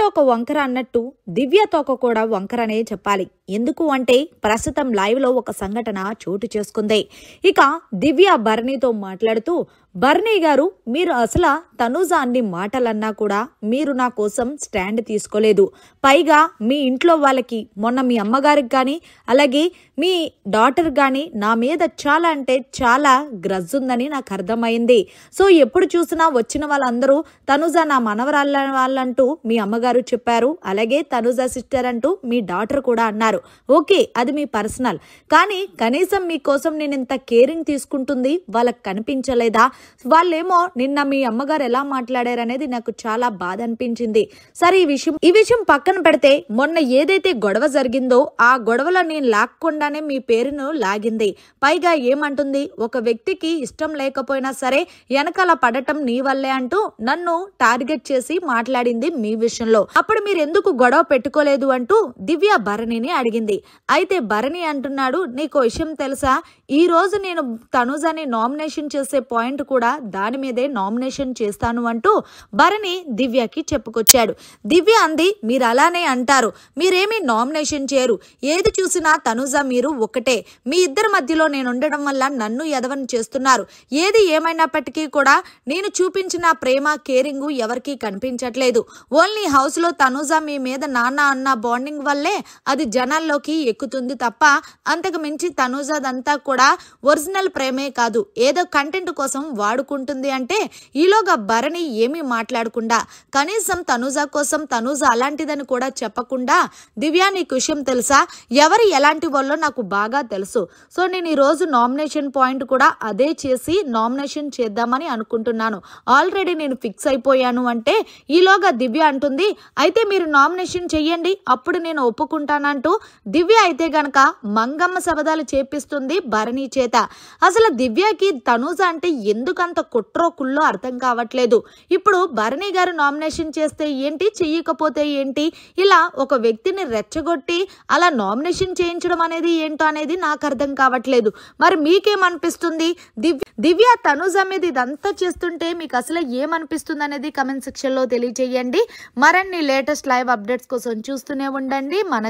తోక వంకర అన్నట్టు దివ్య తోక కూడా వంకరనే చెప్పాలి. ఎందుకు అంటే ప్రస్తుతం లైవ్ లో ఒక సంఘటన చోటు చేసుకుంది. ఇక దివ్య భరణితో మాట్లాడుతూ, భరణి గారు, మీరు అసలు తనూజ అన్ని మాటలన్నా కూడా మీరు నా కోసం స్టాండ్ తీసుకోలేదు. పైగా మీ ఇంట్లో వాళ్ళకి, మొన్న మీ అమ్మగారికి కానీ అలాగే మీ డాటర్ కానీ నా మీద చాలా అంటే చాలా గ్రజ్ ఉందని నాకు అర్థమైంది. సో ఎప్పుడు చూసినా వచ్చిన వాళ్ళందరూ తనూజ నా మనవరాళ్ళ వాళ్ళంటూ మీ అమ్మగారు చెప్పారు, అలాగే తనూజ సిస్టర్ అంటూ మీ డాటర్ కూడా అన్నారు. ఓకే, అది మీ పర్సనల్, కానీ కనీసం మీకోసం నేను ఇంత కేరింగ్ తీసుకుంటుంది వాళ్ళకి కనిపించలేదా? వాళ్ళేమో నిన్న మీ అమ్మగారు ఎలా మాట్లాడారనేది నాకు చాలా బాధ అనిపించింది. సరే, ఈ విషయం పక్కన పెడితే, మొన్న ఏదైతే గొడవ జరిగిందో ఆ గొడవలో నేను లాక్కుండానే మీ పేరును లాగింది. పైగా ఏమంటుంది, ఒక వ్యక్తికి ఇష్టం లేకపోయినా సరే వెనకాల పడటం నీ వల్లే అంటూ నన్ను టార్గెట్ చేసి మాట్లాడింది మీ విషయంలో. అప్పుడు మీరు ఎందుకు గొడవ పెట్టుకోలేదు అంటూ దివ్య భరణిని అడిగింది. అయితే భరణి అంటున్నాడు, నీకు విషయం తెలుసా, ఈ రోజు నేను తనూజని నామినేషన్ చేసే పాయింట్ కూడా దాని మీదే నామినేషన్ చేస్తాను అంటూ భరణి దివ్యకి చెప్పుకొచ్చాడు. దివ్య అంది, మీరు అలానే అంటారు, మీరేమీ నామినేషన్ చేయరు, ఏది చూసినా తనూజ మీరు ఒకటే, మీ ఇద్దరి మధ్యలో నేను ఉండడం వల్ల నన్ను ఎదవని చేస్తున్నారు. ఏది ఏమైనప్పటికీ కూడా నేను చూపించిన ప్రేమ కేరింగ్ ఎవరికీ కనిపించట్లేదు. ఓన్లీ హౌస్ లో తనూజ మీ మీద నాన్న అన్న బాండింగ్ వల్లే అది జనాల్లోకి ఎక్కుతుంది తప్ప అంతకు మించి తనూజదంతా కూడా ఒరిజినల్ ప్రేమే కాదు, ఏదో కంటెంట్ కోసం వాడుకుంటుంది. అంటే ఈలోగా భరణి ఏమీ మాట్లాడకుండా, కనీసం తనూజ కోసం తనూజ అలాంటిదని కూడా చెప్పకుండా, దివ్య నీకు విషయం తెలుసా, ఎవరు ఎలాంటి వాళ్ళో నాకు బాగా తెలుసు. సో నేను ఈ రోజు నామినేషన్ పాయింట్ కూడా అదే చేసి నామినేషన్ చేద్దామని అనుకుంటున్నాను. ఆల్రెడీ నేను ఫిక్స్ అయిపోయాను అంటే ఈలోగా దివ్య అంటుంది, అయితే మీరు నామినేషన్ చెయ్యండి, అప్పుడు నేను ఒప్పుకుంటానంటూ దివ్య అయితే గనక మంగమ్మ శబదాలు చేపిస్తుంది భరణి చేత. అసలు దివ్యకి తనూజ అంటే ఎందుకంత కుట్రో కుల్లో అర్థం కావట్లేదు. ఇప్పుడు భరణి గారు నామినేషన్ చేస్తే ఏంటి, చెయ్యకపోతే ఏంటి, ఇలా ఒక వ్యక్తిని రెచ్చగొట్టి అలా నామినేషన్ చేయించడం అనేది ఏంటో అనేది నాకు అర్థం కావట్లేదు. మరి మీకేమనిపిస్తుంది? దివ్య తనూజ మీద ఇదంతా చేస్తుంటే మీకు అసలు ఏమనిపిస్తుంది అనేది కమెంట్ సెక్షన్ లో తెలియజేయండి. మరిన్ని లేటెస్ట్ లైవ్ అప్డేట్స్ కోసం చూస్తూనే ఉండండి మన